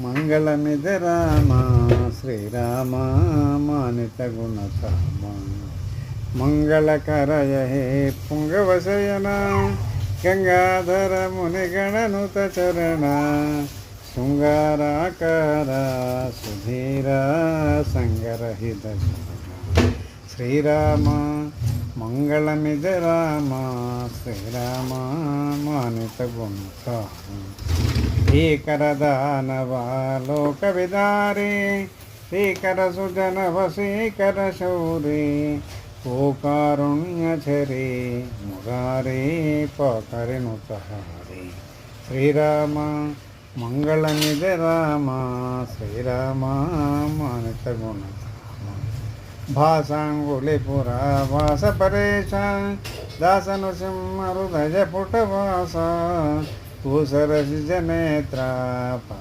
మంగళమిది రామ శ్రీరామ మానిత గుణధామ మంగళకరయ హే పుంగవశయన గంగాధర మునిగణనుత చరణ శృంగారాకార సుధీర సంగరహిత శ్రీరామ మంగళమిది రామ శ్రీరామ మానిత గుణధామ భీకర దానవాలోక విదారి భీకర సుజన వశీకర శౌరి ఓకారుణ్యచరి మురారి పకరినుతహారి శ్రీరామ మంగళమిది రామ శ్రీరామ మానిత గుణధామ భాసాంగులిపుర వాస పరేశ దాసను సింహ హృదయ పుటవాస పూసరసి జనేత్ర